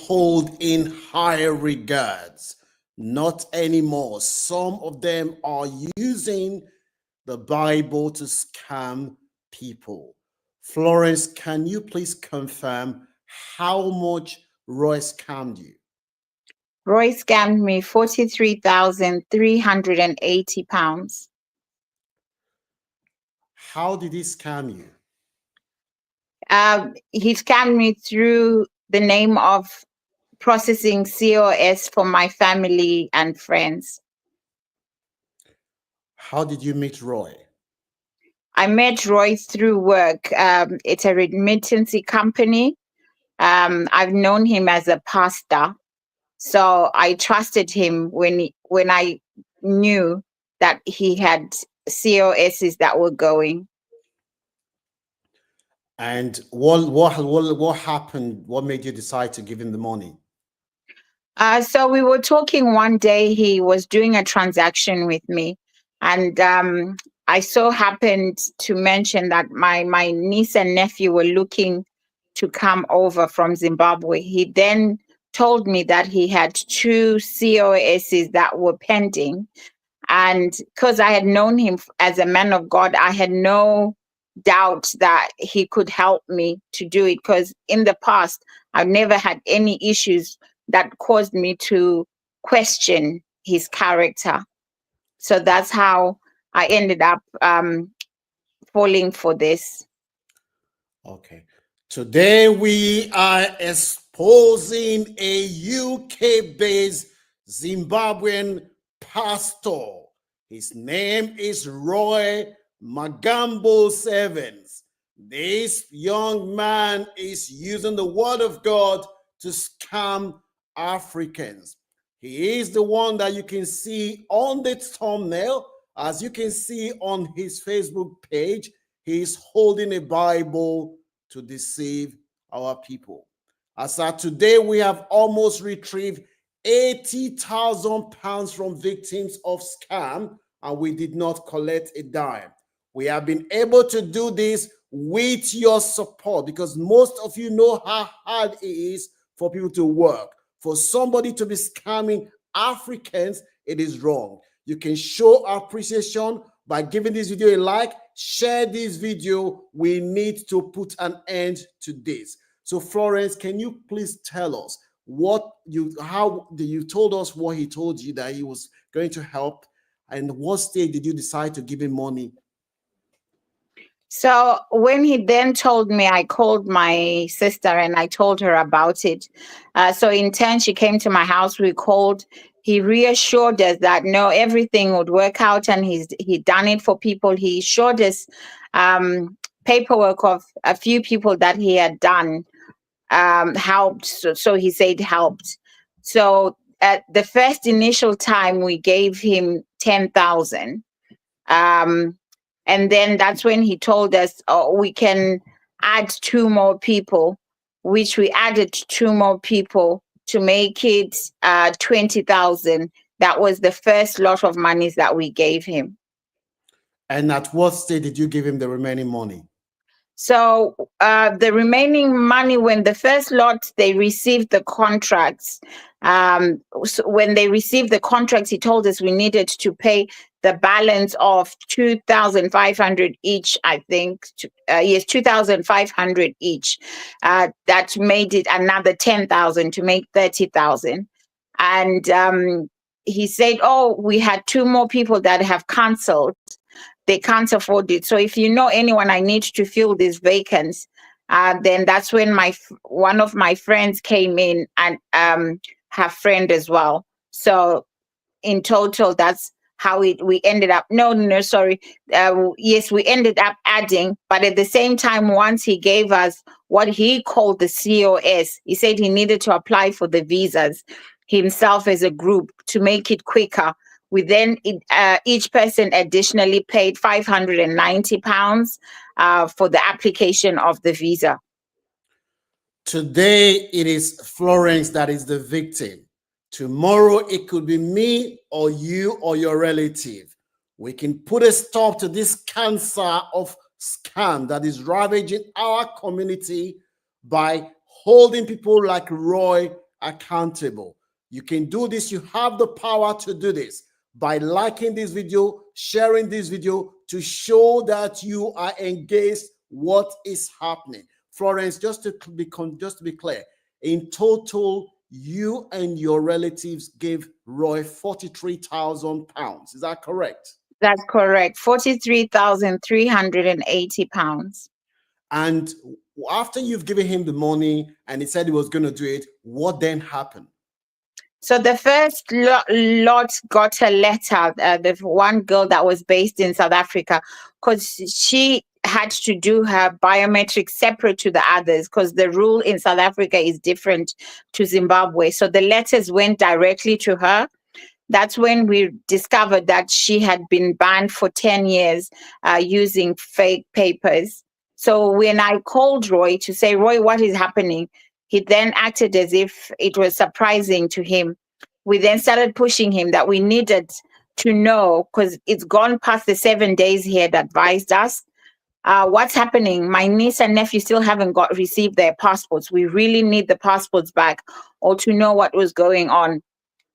hold in high regards. Not anymore. Some of them are using the Bible to scam people. Florence, can you please confirm how much Roy scammed you? Roy scammed me £43,380. How did he scam you? He scammed me through the name of processing COS for my family and friends. How did you meet Roy? I met Roy through work. It's a remittance company. I've known him as a pastor, so I trusted him when I knew that he had COSs that were going. And what happened? What made you decide to give him the money? So we were talking one day. He was doing a transaction with me, and I so happened to mention that my niece and nephew were looking to come over from Zimbabwe. He then told me that he had 2 COSs that were pending, and because I had known him as a man of God, I had no doubt that he could help me to do it, because in the past I've never had any issues that caused me to question his character. So that's how I ended up falling for this. Okay. Today we are exposing a UK-based Zimbabwean pastor. His name is Roy Magambo Sevens. This young man is using the word of God to scam Africans. He is the one that you can see on the thumbnail. As you can see on his Facebook page, he is holding a Bible to deceive our people. As of today, we have almost retrieved £80,000 from victims of scam, and we did not collect a dime. We have been able to do this with your support, because most of you know how hard it is for people to work. For somebody to be scamming Africans, it is wrong. You can show appreciation by giving this video a like, share this video. We need to put an end to this. So Florence, can you please tell us how you told us what he told you that he was going to help, and what stage did you decide to give him money? So when he then told me, I called my sister and I told her about it. So in turn, she came to my house. We called. He reassured us that no, everything would work out, and he'd done it for people. He showed us paperwork of a few people that he had done, helped. So he said helped. So at the first initial time, we gave him 10,000. And then that's when he told us, oh, we can add 2 more people, which we added 2 more people to make it 20,000. That was the first lot of monies that we gave him. And at what stage did you give him the remaining money? So the remaining money, when the first lot, they received the contracts. So when they received the contracts, he told us we needed to pay the balance of 2,500 each, I think. Yes, 2,500 each. That made it another 10,000 to make 30,000. And he said, oh, we had 2 more people that have cancelled. They can't afford it. So if you know anyone, I need to fill these vacancies. Then that's when one of my friends came in, and her friend as well. So in total, that's how we ended up. No, sorry. Yes, we ended up adding, but at the same time, once he gave us what he called the COS, he said he needed to apply for the visas himself as a group to make it quicker. We then, each person additionally paid £590 for the application of the visa. Today, it is Florence that is the victim. Tomorrow, it could be me or you or your relative. We can put a stop to this cancer of scam that is ravaging our community by holding people like Roy accountable. You can do this. You have the power to do this by liking this video, sharing this video to show that you are engaged what is happening. Florence, just to be clear, in total, you and your relatives gave Roy £43,000. Is that correct? That's correct. £43,380. And after you've given him the money and he said he was going to do it, what then happened? So the first lot got a letter, the one girl that was based in South Africa, because she had to do her biometrics separate to the others, because the rule in South Africa is different to Zimbabwe. So the letters went directly to her. That's when we discovered that she had been banned for 10 years using fake papers. So when I called Roy to say, Roy, what is happening? He then acted as if it was surprising to him. We then started pushing him that we needed to know, because it's gone past the 7 days he had advised us. What's happening? My niece and nephew still haven't received their passports. We really need the passports back, or to know what was going on.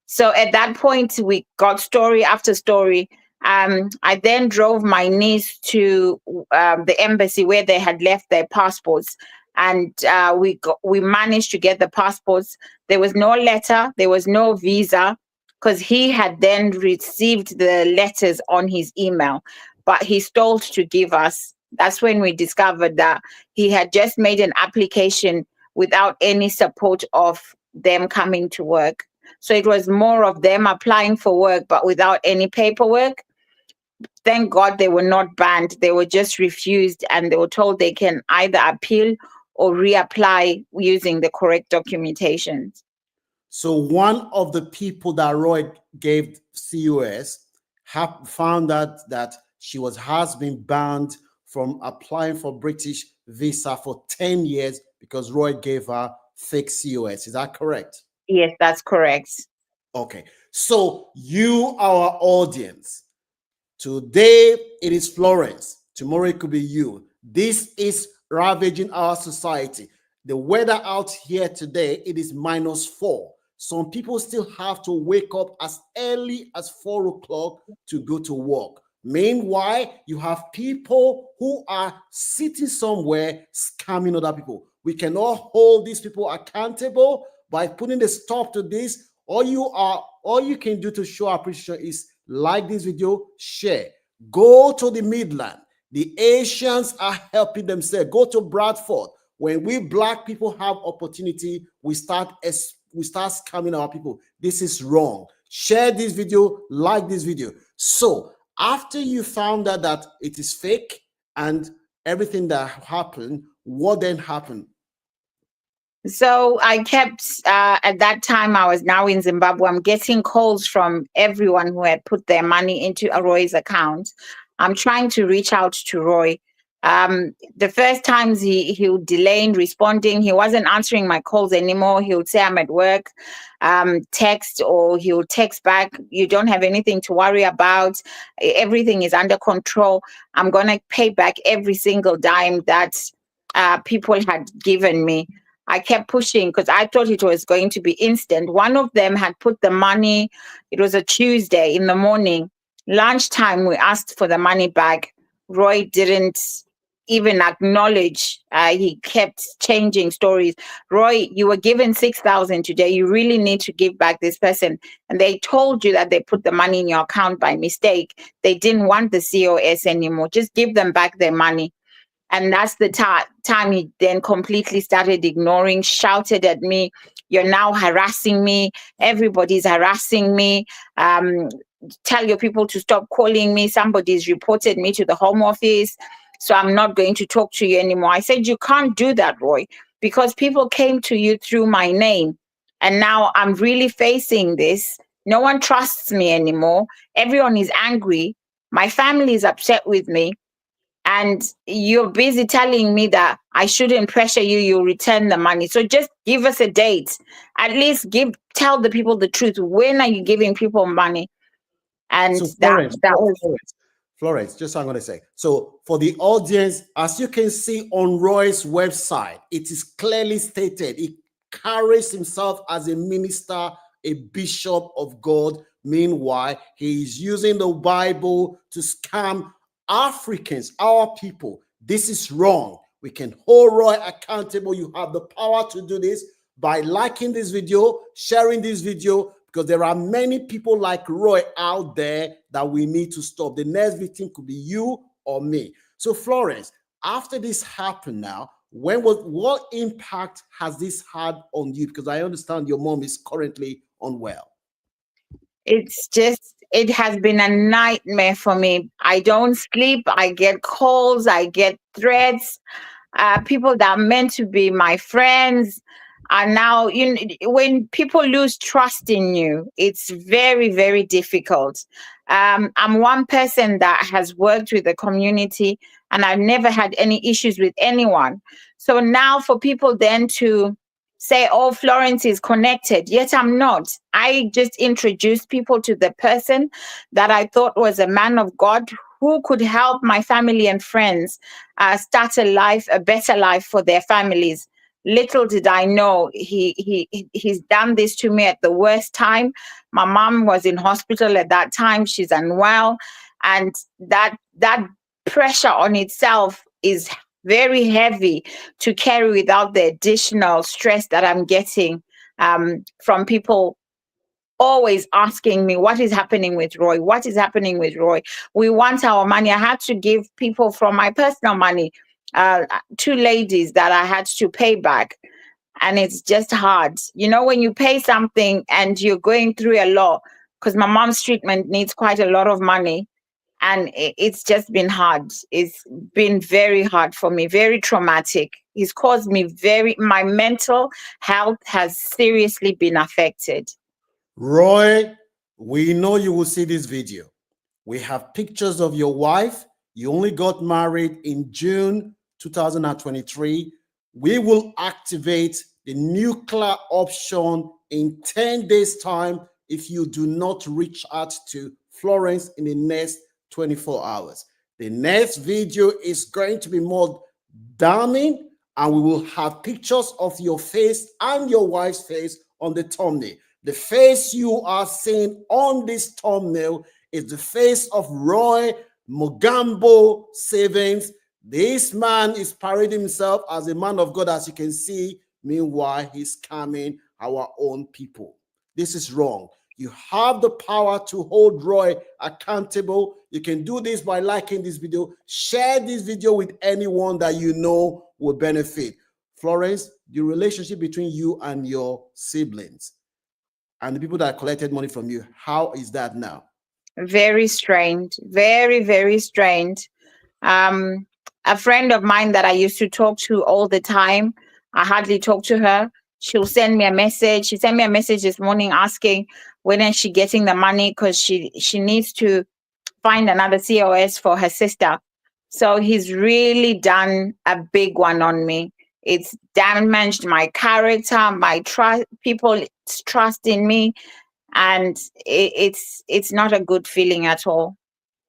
So at that point, we got story after story. I then drove my niece to the embassy where they had left their passports, and we managed to get the passports. There was no letter, there was no visa, because he had then received the letters on his email, but he stalled to give us. That's when we discovered that he had just made an application without any support of them coming to work. So it was more of them applying for work, but without any paperwork. Thank God they were not banned. They were just refused, and they were told they can either appeal or reapply using the correct documentation. So one of the people that Roy gave COS found out that she has been banned from applying for British visa for 10 years because Roy gave her fake COS. Is that correct? Yes, that's correct. Okay. So you, our audience, today it is Florence. Tomorrow it could be you. This is ravaging our society. The weather out here today, it is -4. Some people still have to wake up as early as 4 o'clock to go to work. Meanwhile, you have people who are sitting somewhere scamming other people. We cannot hold these people accountable by putting a stop to this. All you can do to show appreciation is like this video, share. Go to the Midland. The Asians are helping themselves. Go to Bradford. When we Black people have opportunity, we start scamming our people. This is wrong. Share this video, like this video. So after you found out that it is fake and everything that happened, what then happened? So I kept, at that time, I was now in Zimbabwe. I'm getting calls from everyone who had put their money into Roy's account. I'm trying to reach out to Roy. The first times he'll delay in responding. He wasn't answering my calls anymore. He'll say I'm at work, text, or he'll text back, you don't have anything to worry about. Everything is under control. I'm going to pay back every single dime that people had given me. I kept pushing because I thought it was going to be instant. One of them had put the money, it was a Tuesday in the morning. Lunchtime, we asked for the money back. Roy didn't even acknowledge. He kept changing stories. Roy, you were given 6,000 today. You really need to give back this person. And they told you that they put the money in your account by mistake. They didn't want the COS anymore. Just give them back their money. And that's the time he then completely started ignoring, shouted at me, you're now harassing me. Everybody's harassing me. Tell your people to stop calling me. Somebody's reported me to the Home Office. So I'm not going to talk to you anymore. I said, you can't do that, Roy, because people came to you through my name. And now I'm really facing this. No one trusts me anymore. Everyone is angry. My family is upset with me. And you're busy telling me that I shouldn't pressure you, you'll return the money. So just give us a date. At least tell the people the truth. When are you giving people money? And so that was Florence, just I'm going to say. So for the audience, as you can see on Roy's website, it is clearly stated. It carries himself as a minister, a bishop of God. Meanwhile, he is using the Bible to scam Africans, our people. This is wrong. We can hold Roy accountable. You have the power to do this by liking this video, sharing this video, because there are many people like Roy out there that we need to stop. The next victim could be you or me. So Florence, after this happened now, what impact has this had on you? Because I understand your mom is currently unwell. It has been a nightmare for me. I don't sleep. I get calls. I get threats. People that are meant to be my friends are now, when people lose trust in you, it's very, very difficult. I'm one person that has worked with the community and I've never had any issues with anyone. So now for people then to say, oh, Florence is connected, yet I'm not. I just introduced people to the person that I thought was a man of God who could help my family and friends start a better life for their families. Little did I know he's done this to me at the worst time. My mom was in hospital at that time. She's unwell, and that pressure on itself is very heavy to carry without the additional stress that I'm getting from people always asking me, what is happening with Roy? What is happening with Roy? We want our money. I had to give people from my personal money, 2 ladies that I had to pay back. And it's just hard. When you pay something and you're going through a lot, because my mom's treatment needs quite a lot of money. And it's just been hard. It's been very hard for me, very traumatic. It's caused me my mental health has seriously been affected. Roy, we know you will see this video. We have pictures of your wife. You only got married in June 2023. We will activate the nuclear option in 10 days' time if you do not reach out to Florence in the next 24 hours. The next video is going to be more damning, and we will have pictures of your face and your wife's face on the thumbnail. The face you are seeing on this thumbnail is the face of Roy Mugambo Savings. This man is parading himself as a man of God, as you can see. Meanwhile, he's scamming our own people. This is wrong. You have the power to hold Roy accountable. You can do this by liking this video. Share this video with anyone that you know will benefit. Florence, the relationship between you and your siblings and the people that collected money from you, how is that now? Very strained, very, very strained. A friend of mine that I used to talk to all the time, I hardly talk to her. She'll send me a message. She sent me a message this morning asking when is she getting the money, because she needs to find another COS for her sister. So he's really done a big one on me. It's damaged my character, my trust, people's trust in me, and it's not a good feeling at all.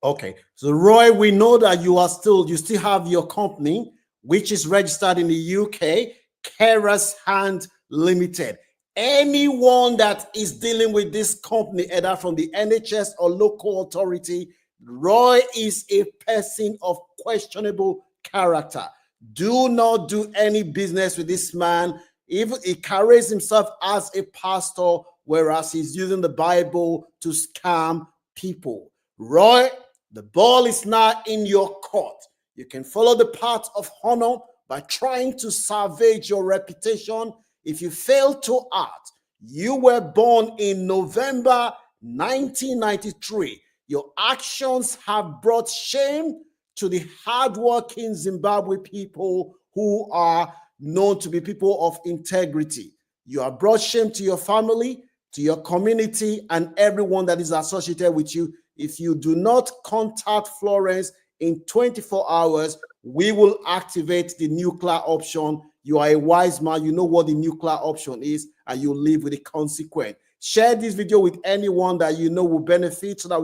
Okay, so Roy, we know that you still have your company, which is registered in the UK, Carers Hand Limited. Anyone that is dealing with this company, either from the NHS or local authority, Roy is a person of questionable character. Do not do any business with this man. Even he carries himself as a pastor, whereas he's using the Bible to scam people. Roy, the ball is now in your court. You can follow the path of honor by trying to salvage your reputation. If you fail to act, you were born in November 1993. Your actions have brought shame to the hardworking Zimbabwe people who are known to be people of integrity. You have brought shame to your family, to your community, and everyone that is associated with you. If you do not contact Florence in 24 hours, we will activate the nuclear option. You are a wise man. You know what the nuclear option is, and you live with the consequence. Share this video with anyone that you know will benefit so that we